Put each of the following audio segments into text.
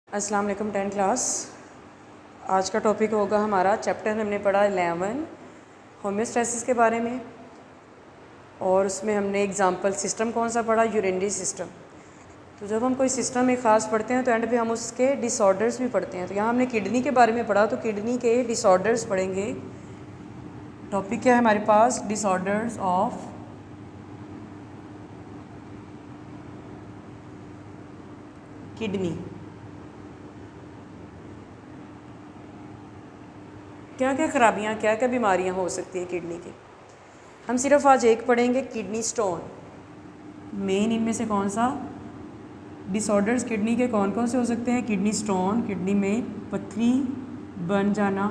अस्सलाम वालेकुम 10 क्लास। आज का टॉपिक होगा हमारा चैप्टर हमने पढ़ा 11 होम्योस्टैसिस के बारे में, और उसमें हमने एग्जांपल सिस्टम कौन सा पढ़ा, यूरिनरी सिस्टम। तो जब हम कोई सिस्टम एक ख़ास पढ़ते हैं तो एंड पे हम उसके डिसऑर्डर्स भी पढ़ते हैं। तो यहाँ हमने किडनी के बारे में पढ़ा, तो किडनी के डिसऑर्डर्स पढ़ेंगे। टॉपिक क्या है हमारे पास, डिसऑर्डर्स ऑफ किडनी। क्या क्या ख़राबियाँ, क्या क्या बीमारियाँ हो सकती हैं किडनी की। हम सिर्फ आज एक पढ़ेंगे, किडनी स्टोन। मेन इनमें से कौन सा डिसऑर्डर्स किडनी के कौन कौन से हो सकते हैं। किडनी स्टोन, किडनी में पथरी बन जाना,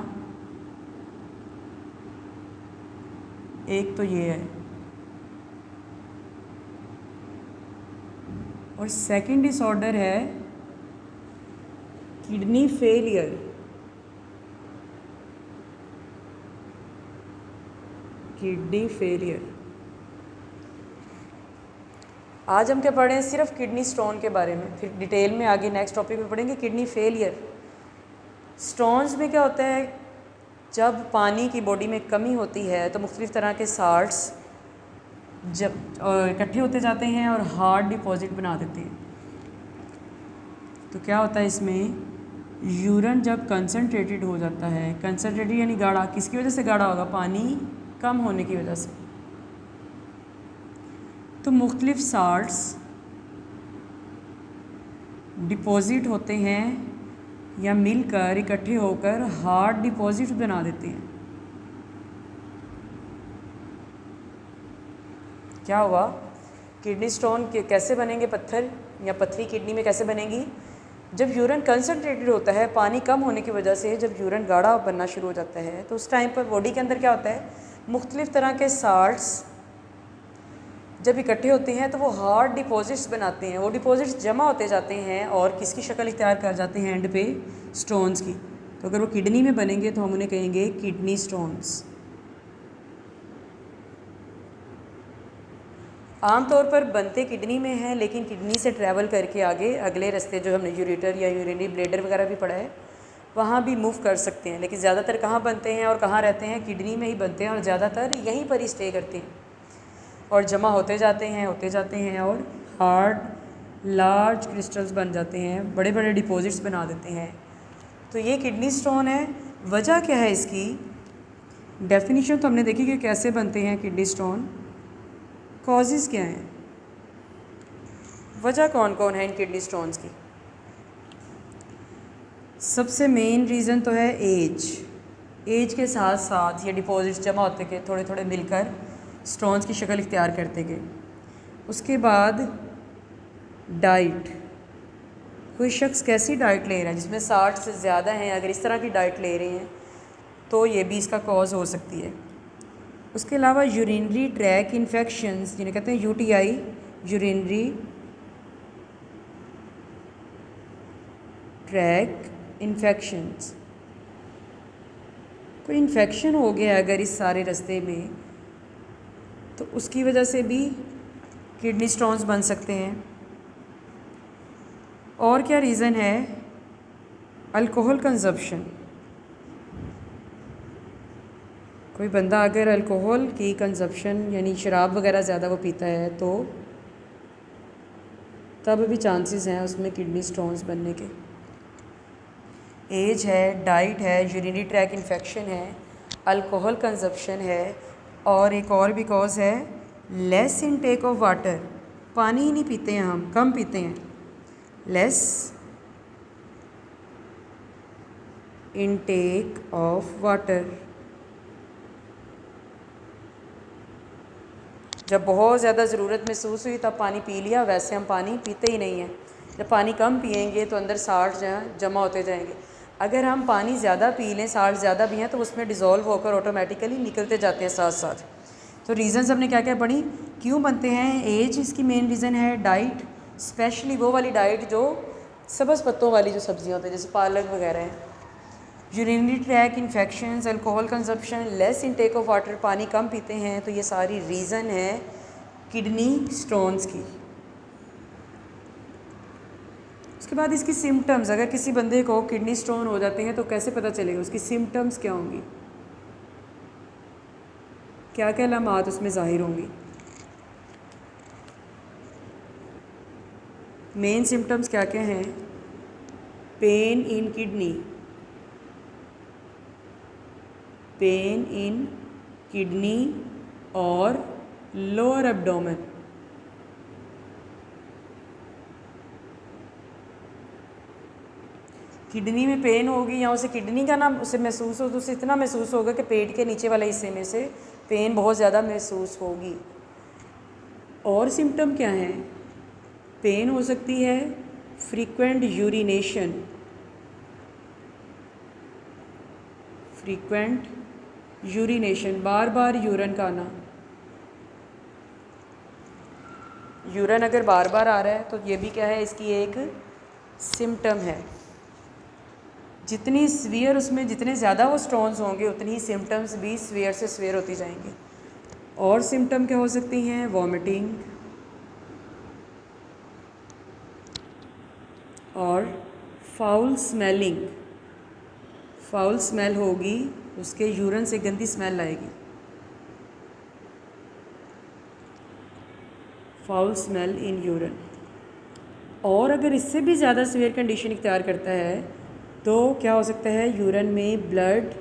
एक तो ये है, और सेकंड डिसऑर्डर है किडनी फेलियर। Kidney failure. आज हम क्या पढ़ रहे हैं, सिर्फ किडनी स्टोन के बारे में। फिर डिटेल में आगे नेक्स्ट टॉपिक में पढ़ेंगे किडनी फेलियर। स्टोन्स में क्या होता है, जब पानी की बॉडी में कमी होती है तो मुख्तलिफ़ तरह के साल्ट्स जब इकट्ठे होते जाते हैं और हार्ड डिपॉजिट बना देते हैं। तो क्या होता है इसमें, यूरिन जब कंसनट्रेटेड हो जाता है, कंसनट्रेटेड यानी गाढ़ा, किसकी वजह से गाढ़ा होगा, पानी कम होने की वजह से। तो मुख्तलिफ साल्ट्स डिपॉजिट होते हैं या मिलकर इकट्ठे होकर हार्ड डिपॉजिट बना देते हैं। क्या हुआ, किडनी स्टोन कैसे बनेंगे, पत्थर या पथरी किडनी में कैसे बनेगी, जब यूरिन कंसनट्रेटेड होता है, पानी कम होने की वजह से जब यूरिन गाढ़ा बनना शुरू हो जाता है, तो उस टाइम पर बॉडी के अंदर क्या होता है, मुख्तलिफ़ तरह के साल्ट्स जब इकट्ठे होते हैं तो वो हार्ड डिपॉजिट्स बनाते हैं। वो डिपॉजिट्स जमा होते जाते हैं और किसकी शक्ल इख्तियार कर जाते हैं एंड पे, स्टोन्स की। तो अगर वो किडनी में बनेंगे तो हम उन्हें कहेंगे किडनी स्टोन्स। आमतौर पर बनते किडनी में हैं, लेकिन किडनी से ट्रैवल करके आगे अगले रास्ते जो हमने यूरेटर या यूरिनरी ब्लैडर वगैरह भी पढ़ा है, वहाँ भी मूव कर सकते हैं। लेकिन ज़्यादातर कहाँ बनते हैं और कहाँ रहते हैं, किडनी में ही बनते हैं, और ज़्यादातर यहीं पर ही स्टे करते हैं और जमा होते जाते हैं और हार्ड लार्ज क्रिस्टल्स बन जाते हैं, बड़े बड़े डिपॉजिट्स बना देते हैं। तो ये किडनी स्टोन है। वजह क्या है इसकी, डेफिनेशन तो हमने देखी कि कैसे बनते हैं किडनी स्टोन, कॉजेज़ क्या हैं, वजह कौन कौन है इन किडनी स्टोन्स की। सबसे मेन रीज़न तो है एज के साथ साथ ये डिपॉजिट्स जमा होते गए, थोड़े थोड़े मिलकर स्टोन्स की शक्ल इख्तियार करते गए। उसके बाद डाइट, कोई शख्स कैसी डाइट ले रहा है जिसमें 60 से ज़्यादा हैं, अगर इस तरह की डाइट ले रहे हैं तो ये भी इसका कॉज हो सकती है। उसके अलावा यूरिनरी ट्रैक इन्फेक्शंस, जिन्हें कहते हैं यूटीआई, यूरिनरी ट्रैक इन्फेक्शंस, कोई इन्फेक्शन हो गया अगर इस सारे रास्ते में, तो उसकी वजह से भी किडनी स्टोन्स बन सकते हैं। और क्या रीज़न है, अल्कोहल कंजप्शन, कोई बंदा अगर अल्कोहल की कंजप्शन यानी शराब वगैरह ज़्यादा वो पीता है तो तब भी चांसेस हैं उसमें किडनी स्टोन्स बनने के। एज है, डाइट है, यूरिनरी ट्रैक इन्फेक्शन है, अल्कोहल कंजप्शन है, और एक और भी कॉज है लेस इनटेक ऑफ वाटर, पानी ही नहीं पीते हैं हम, कम पीते हैं, लेस इनटेक ऑफ वाटर। जब बहुत ज़्यादा ज़रूरत महसूस हुई तब पानी पी लिया, वैसे हम पानी पीते ही नहीं हैं। जब पानी कम पिएंगे तो अंदर साल्ट जमा होते जाएंगे। अगर हम पानी ज़्यादा पी लें, साल्ट ज़्यादा भी हैं, तो उसमें डिज़ोल्व होकर ऑटोमेटिकली निकलते जाते हैं साथ साथ। तो रीज़न्स हमने क्या क्या पढ़ी, क्यों बनते हैं, एज इसकी मेन रीज़न है, डाइट, स्पेशली वो वाली डाइट जो सब्ज़ पत्तों वाली जो सब्ज़ियाँ होती हैं जैसे पालक वगैरह हैं, urinary track infections, alcohol consumption, less intake of water, पानी कम पीते हैं। तो ये सारी रीज़न है किडनी स्टोन्स की। उसके बाद इसकी सिम्टम्स, अगर किसी बंदे को किडनी स्टोन हो जाते हैं तो कैसे पता चलेगा, उसकी सिम्टम्स क्या होंगी, क्या क्या अलामात उसमें ज़ाहिर होंगी। मेन सिम्टम्स क्या क्या हैं? Pain in kidney, pain in kidney और लोअर एब्डोमेन। किडनी में पेन होगी या उसे किडनी का ना उसे महसूस हो तो उसे इतना महसूस होगा कि पेट के नीचे वाले हिस्से में से पेन बहुत ज़्यादा महसूस होगी। और सिम्टम क्या हैं? पेन हो सकती है, फ्रीक्वेंट यूरिनेशन, फ्रीक्वेंट यूरिनेशन, बार बार यूरिन का आना। यूरिन अगर बार बार आ रहा है तो ये भी क्या है, इसकी एक सिम्टम है। जितनी सीवियर उसमें जितने ज़्यादा वो स्टोन्स होंगे उतनी ही सिम्टम्स भी सीवियर से सीवियर होती जाएंगी। और सिम्टम क्या हो सकती हैं? वॉमिटिंग और फाउल स्मेलिंग, फाउल स्मेल होगी, उसके यूरिन से गंदी स्मेल आएगी, फाउल स्मेल इन यूरिन। और अगर इससे भी ज़्यादा सीवियर कंडीशन इख्तियार करता है तो क्या हो सकता है? यूरिन में ब्लड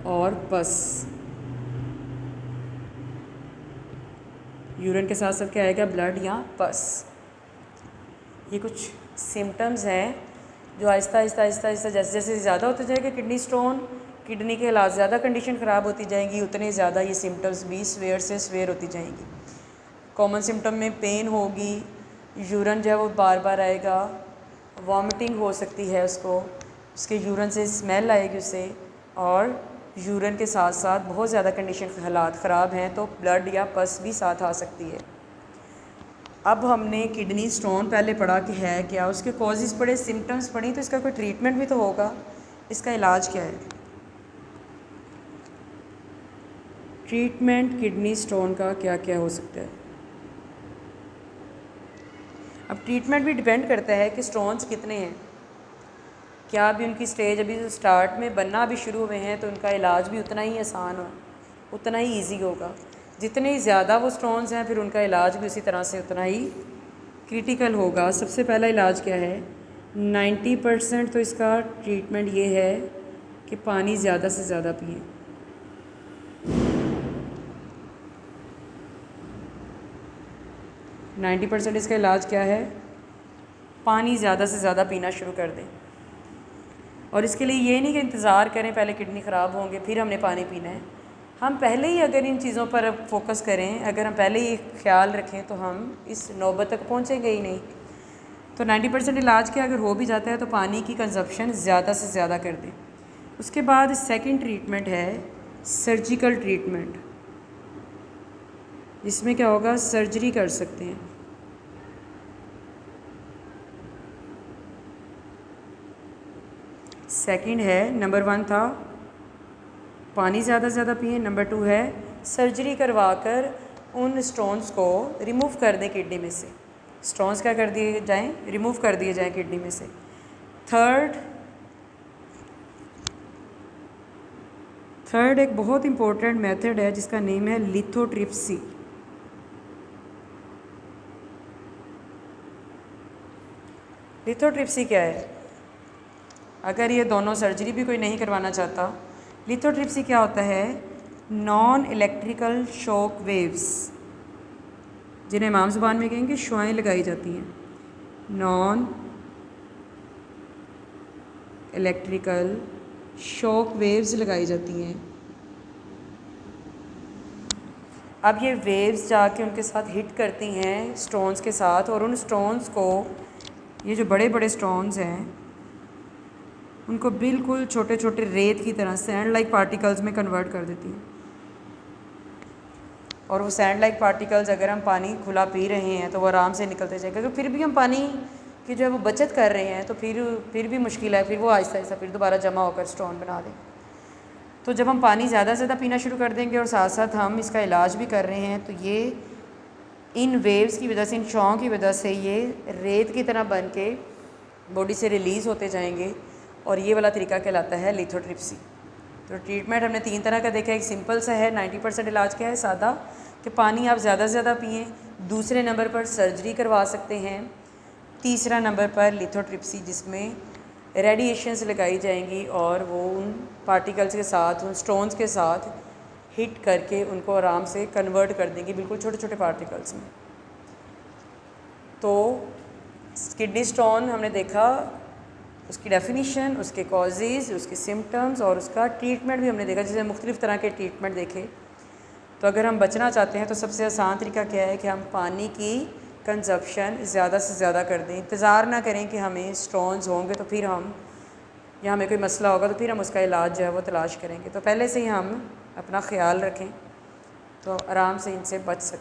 और पस, यूरिन के साथ साथ क्या आएगा? ब्लड या पस। ये कुछ सिम्टम्स हैं जो आहिस्ता आहिस्ता आहिस्ता आहिस्ता जैसे जैसे ज़्यादा होते जाएगा किडनी स्टोन, किडनी के हालात ज़्यादा कंडीशन ख़राब होती जाएंगी, उतने ज़्यादा ये सिम्टम्स भी सीवियर से सीवियर होती जाएंगी। कॉमन सिम्टम में पेन होगी, यूरिन जो है वो बार बार आएगा, वॉमिटिंग हो सकती है उसको, उसके यूरिन से स्मेल आएगी उसे, और यूरिन के साथ साथ बहुत ज़्यादा कंडीशन हालात ख़राब हैं तो ब्लड या पस भी साथ आ सकती है। अब हमने किडनी स्टोन पहले पढ़ा कि है क्या, उसके कॉजेज़ पढ़े, सिम्टम्स पढ़ी, तो इसका कोई ट्रीटमेंट भी तो होगा। इसका इलाज क्या है? ट्रीटमेंट किडनी स्टोन का क्या क्या हो सकता है? अब ट्रीटमेंट भी डिपेंड करता है कि स्टोन्स कितने हैं, क्या अभी उनकी स्टेज अभी स्टार्ट में बनना अभी शुरू हुए हैं तो उनका इलाज भी उतना ही आसान हो, उतना ही इजी होगा। जितने ही ज़्यादा वो स्टोन्स हैं फिर उनका इलाज भी उसी तरह से उतना ही क्रिटिकल होगा। सबसे पहला इलाज क्या है? 90% तो इसका ट्रीटमेंट ये है कि पानी ज़्यादा से ज़्यादा पिएं। नाइन्टी % इसका इलाज क्या है? पानी ज़्यादा से ज़्यादा पीना शुरू कर दें। और इसके लिए ये नहीं कि इंतज़ार करें पहले किडनी ख़राब होंगे फिर हमने पानी पीना है। हम पहले ही अगर इन चीज़ों पर फोकस करें, अगर हम पहले ही ख्याल रखें तो हम इस नौबत तक पहुँचेंगे ही नहीं। तो 90% इलाज क्या, अगर हो भी जाता है तो पानी की कंजप्शन ज़्यादा से ज़्यादा कर दें। उसके बाद सेकंड ट्रीटमेंट है सर्जिकल ट्रीटमेंट, जिसमें क्या होगा? सर्जरी कर सकते हैं। सेकंड है, नंबर 1 था पानी ज़्यादा से ज़्यादा पिए, नंबर 2 है सर्जरी करवा कर उन स्टोन्स को रिमूव कर दें किडनी में से। स्टोन्स क्या कर दिए जाएं? रिमूव कर दिए जाएं किडनी में से। थर्ड एक बहुत इम्पोर्टेंट मेथड है जिसका नेम है लिथोट्रिप्सी। लिथोट्रिप्सी क्या है? अगर ये दोनों सर्जरी भी कोई नहीं करवाना चाहता, लिथोट्रिप्सी क्या होता है? नॉन इलेक्ट्रिकल शॉक वेव्स, जिन्हें आम ज़ुबान में कहेंगे शुआएं लगाई जाती हैं। नॉन इलेक्ट्रिकल शॉक वेव्स लगाई जाती हैं। अब ये वेव्स जाके उनके साथ हिट करती हैं स्टोन्स के साथ, और उन स्टोन्स को, ये जो बड़े बड़े स्टोन्स हैं, उनको बिल्कुल छोटे छोटे रेत की तरह सैंड लाइक पार्टिकल्स में कन्वर्ट कर देती हैं। और वो सैंड लाइक पार्टिकल्स अगर हम पानी खुला पी रहे हैं तो वो आराम से निकलते जाएगा। अगर फिर भी हम पानी की जो है वो बचत कर रहे हैं तो फिर भी मुश्किल है, फिर वो आहिस्ता आहिस्ता फिर दोबारा जमा होकर स्टोन बना दें। तो जब हम पानी ज़्यादा से ज़्यादा पीना शुरू कर देंगे और साथ साथ हम इसका इलाज भी कर रहे हैं तो ये इन वेव्स की वजह से, इन शॉक की वजह से ये रेत की तरह बन के बॉडी से रिलीज़ होते जाएंगे और ये वाला तरीका कहलाता है लिथोट्रिप्सी। तो ट्रीटमेंट हमने 3 तरह का देखा है। एक सिंपल सा है, 90% इलाज क्या है, सादा, कि पानी आप ज़्यादा से ज़्यादा पिएँ। दूसरे नंबर पर सर्जरी करवा सकते हैं। तीसरा नंबर पर लिथोट्रिप्सी, जिसमें रेडिएशंस लगाई जाएंगी और वो उन पार्टिकल्स के साथ, उन स्टोन्स के साथ हिट करके उनको आराम से कन्वर्ट कर देंगे बिल्कुल छोटे छोटे पार्टिकल्स में। तो किडनी स्टोन हमने देखा, उसकी डेफिनीशन, उसके कॉजेज़, उसके सिम्टम्स और उसका ट्रीटमेंट भी हमने देखा, जिसमें मुख्तलिफ़ तरह के ट्रीटमेंट देखे। तो अगर हम बचना चाहते हैं तो सबसे आसान तरीका क्या है कि हम पानी की कंजप्शन ज़्यादा से ज़्यादा कर दें। इंतज़ार ना करें कि हमें स्टोन्स होंगे तो फिर हम, या हमें कोई मसला होगा तो फिर हम उसका इलाज जो है वो तलाश करेंगे। तो पहले से ही हम अपना ख्याल रखें तो आराम से इनसे बच सकते हैं।